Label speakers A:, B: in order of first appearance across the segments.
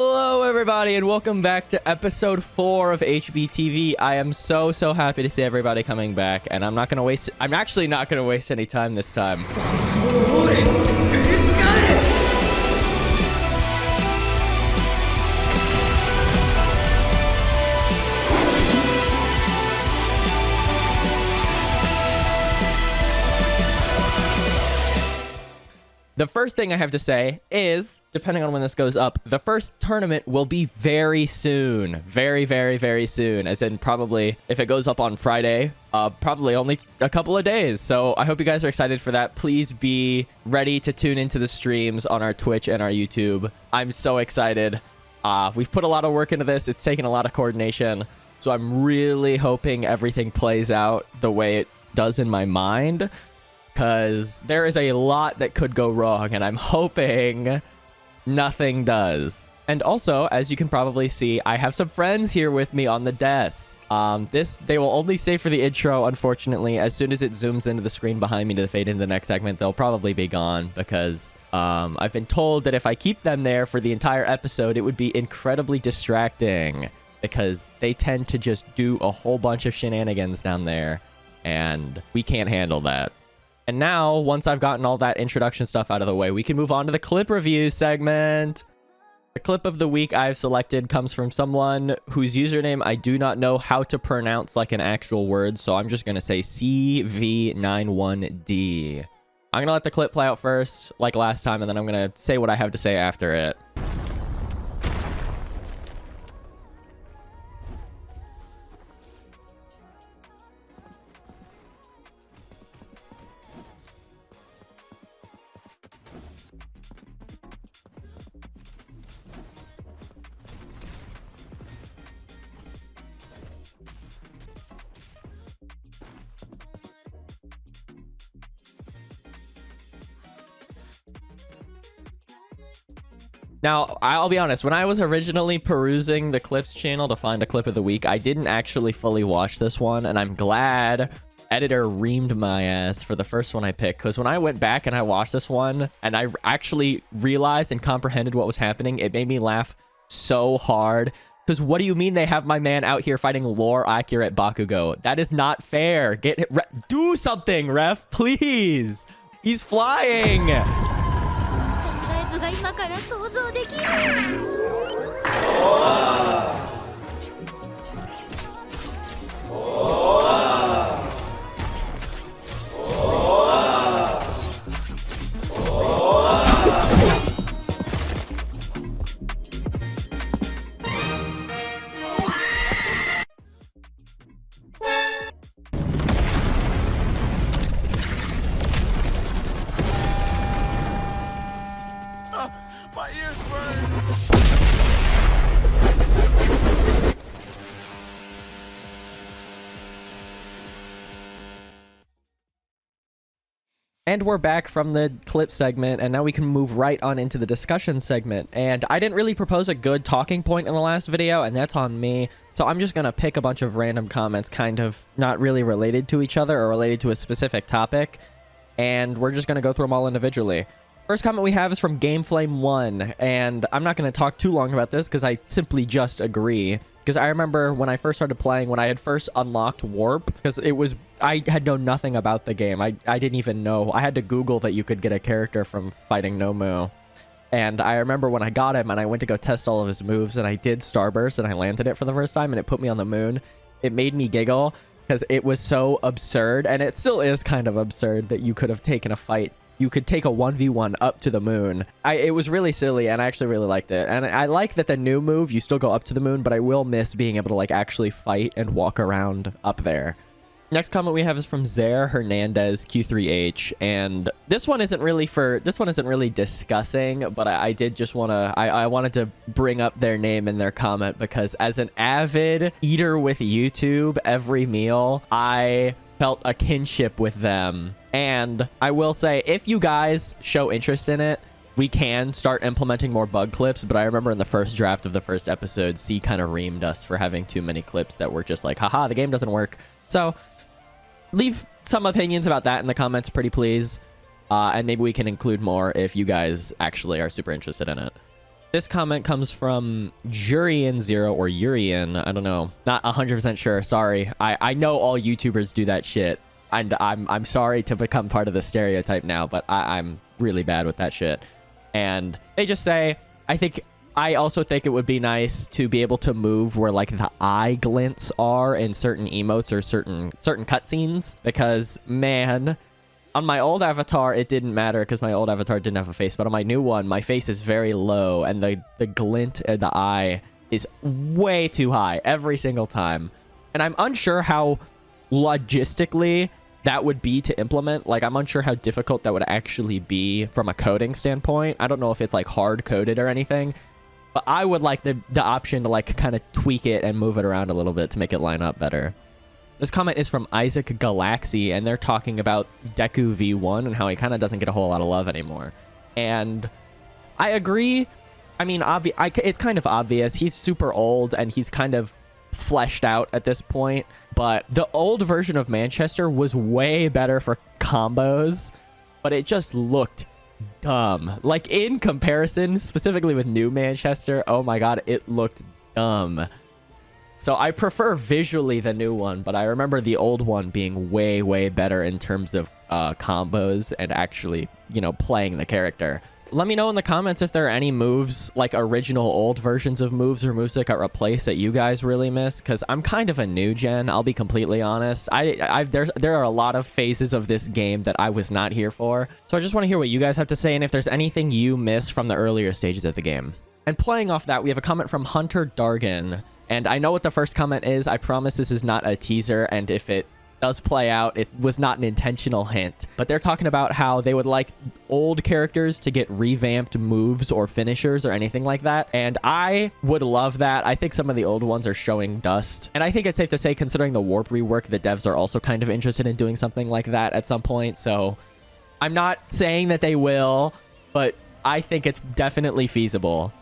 A: Hello everybody and welcome back to episode 4 of HBTV. I am so happy to see everybody coming back, and I'm actually not gonna waste any time this time. The first thing I have to say is, depending on when this goes up, the first tournament will be very soon. Very soon. As in, probably, if it goes up on Friday, probably only a couple of days. So I hope you guys are excited for that. Please be ready to tune into the streams on our Twitch and our YouTube. I'm so excited. We've put a lot of work into this. It's taken a lot of coordination. So I'm really hoping everything plays out the way it does in my mind, because there is a lot that could go wrong, and I'm hoping nothing does. And also, as you can probably see, I have some friends here with me on the desk. They will only stay for the intro, unfortunately. As soon as it zooms into the screen behind me to fade into the next segment, they'll probably be gone, because I've been told that if I keep them there for the entire episode, it would be incredibly distracting, because they tend to just do a whole bunch of shenanigans down there, and we can't handle that. And now, once I've gotten all that introduction stuff out of the way, we can move on to the clip review segment. The clip of the week I've selected comes from someone whose username I do not know how to pronounce like an actual word, so I'm just going to say CV91D. I'm going to let the clip play out first, like last time, and then I'm going to say what I have to say after it. Now, I'll be honest, when I was originally perusing the clips channel to find a clip of the week, I didn't actually fully watch this one, and I'm glad editor reamed my ass for the first one I picked, because when I went back and I watched this one, and I actually realized and comprehended what was happening, it made me laugh so hard. Because what do you mean they have my man out here fighting lore-accurate Bakugo? That is not fair. Do something, ref, please. He's flying.
B: が今から想像できる。
A: And we're back from the clip segment, and now we can move right on into the discussion segment. And I didn't really propose a good talking point in the last video, and that's on me. So I'm just gonna pick a bunch of random comments kind of not really related to each other or related to a specific topic, and we're just gonna go through them all individually. First comment we have is from GameFlame1, and I'm not going to talk too long about this because I simply just agree. Because I remember when I first started playing, when I had first unlocked Warp, because I had known nothing about the game. I didn't even know. I had to Google that you could get a character from fighting Nomu. And I remember when I got him and I went to go test all of his moves, and I did Starburst and I landed it for the first time and it put me on the moon. It made me giggle because it was so absurd, and it still is kind of absurd that you could have taken a fight. You could take a 1v1 up to the moon. It was really silly, and I actually really liked it. And I like that the new move, you still go up to the moon, but I will miss being able to like actually fight and walk around up there. Next comment we have is from Zaire Hernandez Q3H, and this one isn't really discussing, but I did just want to I wanted to bring up their name in their comment, because as an avid eater with YouTube every meal, I felt a kinship with them. And I will say, if you guys show interest in it, we can start implementing more bug clips. But I remember in the first draft of the first episode, C kind of reamed us for having too many clips that were just like, haha, the game doesn't work. So leave some opinions about that in the comments, pretty please. And maybe we can include more if you guys actually are super interested in it. This comment comes from Jurian0 or Urian. I don't know. Not 100% sure. Sorry. I know all YouTubers do that shit. And I'm sorry to become part of the stereotype now, but I'm really bad with that shit. And they just say, I also think it would be nice to be able to move where like the eye glints are in certain emotes or certain cutscenes, because man, on my old avatar it didn't matter because my old avatar didn't have a face, but on my new one my face is very low and the glint of the eye is way too high every single time. And I'm unsure how logistically that would be to implement. Like, I'm unsure how difficult that would actually be from a coding standpoint. I don't know if it's like hard coded or anything, but I would like the option to like kind of tweak it and move it around a little bit to make it line up better. This comment is from Isaac Galaxy, and they're talking about Deku V1 and how he kind of doesn't get a whole lot of love anymore. And I agree. I mean, it's kind of obvious. He's super old and he's kind of fleshed out at this point. But the old version of Manchester was way better for combos, but it just looked dumb. Like, in comparison, specifically with new Manchester, oh my god, it looked dumb. So I prefer visually the new one, but I remember the old one being way, way better in terms of combos and actually, you know, playing the character. Let me know in the comments if there are any moves, like original old versions of moves or moves that got replaced that you guys really miss, because I'm kind of a new gen, I'll be completely honest. There are a lot of phases of this game that I was not here for. So I just want to hear what you guys have to say and if there's anything you miss from the earlier stages of the game. And playing off that, we have a comment from Hunter Dargan. And I know what the first comment is. I promise this is not a teaser, and if it does play out, it was not an intentional hint. But they're talking about how they would like old characters to get revamped moves or finishers or anything like that. And I would love that. I think some of the old ones are showing dust. And I think it's safe to say, considering the Warp rework, the devs are also kind of interested in doing something like that at some point. So I'm not saying that they will, but I think it's definitely feasible.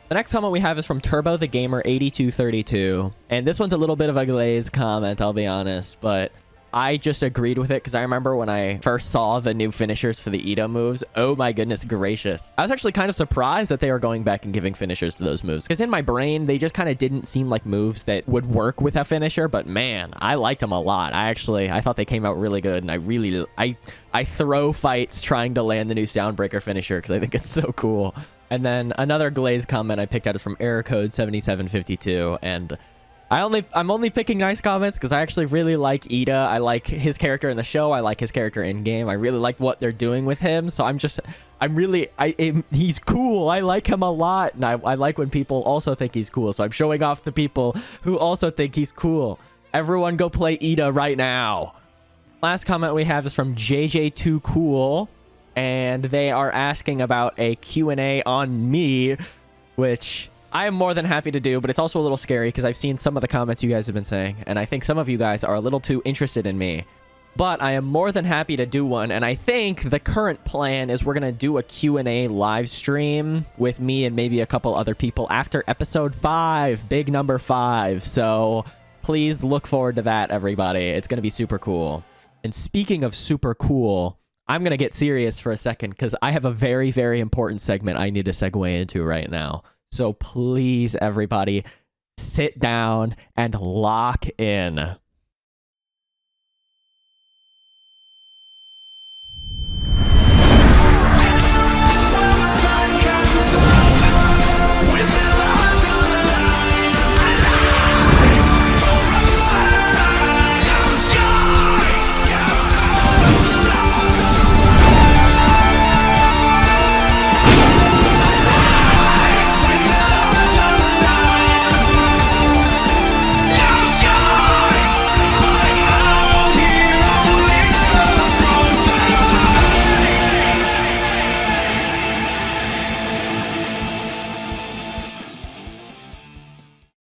A: The next comment we have is from Turbo the Gamer 8232, and this one's a little bit of a glazed comment, I'll be honest, but I just agreed with it because I remember when I first saw the new finishers for the Ito moves, oh my goodness gracious. I was actually kind of surprised that they were going back and giving finishers to those moves, because in my brain, they just kind of didn't seem like moves that would work with a finisher, but man, I liked them a lot. I thought they came out really good, and I throw fights trying to land the new Soundbreaker finisher because I think it's so cool. And then another glazed comment I picked out is from errorcode7752, and I'm only picking nice comments because I actually really like Ida. I like his character in the show. I like his character in game. I really like what they're doing with him. So he's cool. I like him a lot, and I like when people also think he's cool. So I'm showing off the people who also think he's cool. Everyone go play Ida right now. Last comment we have is from JJ2Cool. And they are asking about a Q&A on me, which I am more than happy to do, but it's also a little scary because I've seen some of the comments you guys have been saying, and I think some of you guys are a little too interested in me. But I am more than happy to do one, and I think the current plan is we're going to do a Q&A live stream with me and maybe a couple other people after episode 5, big number 5. So please look forward to that, everybody. It's going to be super cool. And speaking of super cool, I'm going to get serious for a second because I have a very, very important segment I need to segue into right now. So please, everybody, sit down and lock in.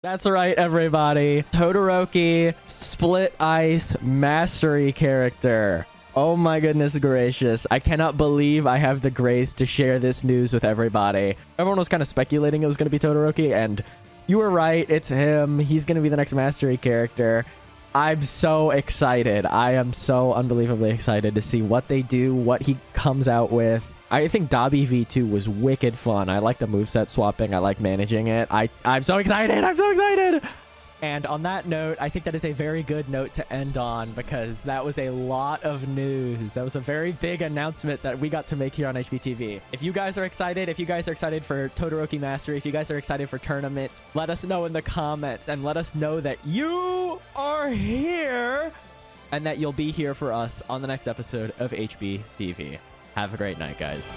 A: That's right, everybody. Todoroki Split Ice Mastery character. Oh my goodness gracious. I cannot believe I have the grace to share this news with everybody. Everyone was kind of speculating it was going to be Todoroki, and you were right. It's him. He's going to be the next Mastery character. I'm so excited. I am so unbelievably excited to see what they do, what he comes out with. I think Dabi V2 was wicked fun. I like the moveset swapping. I like managing it. I'm so excited. I'm so excited. And on that note, I think that is a very good note to end on because that was a lot of news. That was a very big announcement that we got to make here on HBTV. If you guys are excited, for Todoroki Mastery, if you guys are excited for tournaments, let us know in the comments and let us know that you are here and that you'll be here for us on the next episode of HBTV. Have a great night, guys.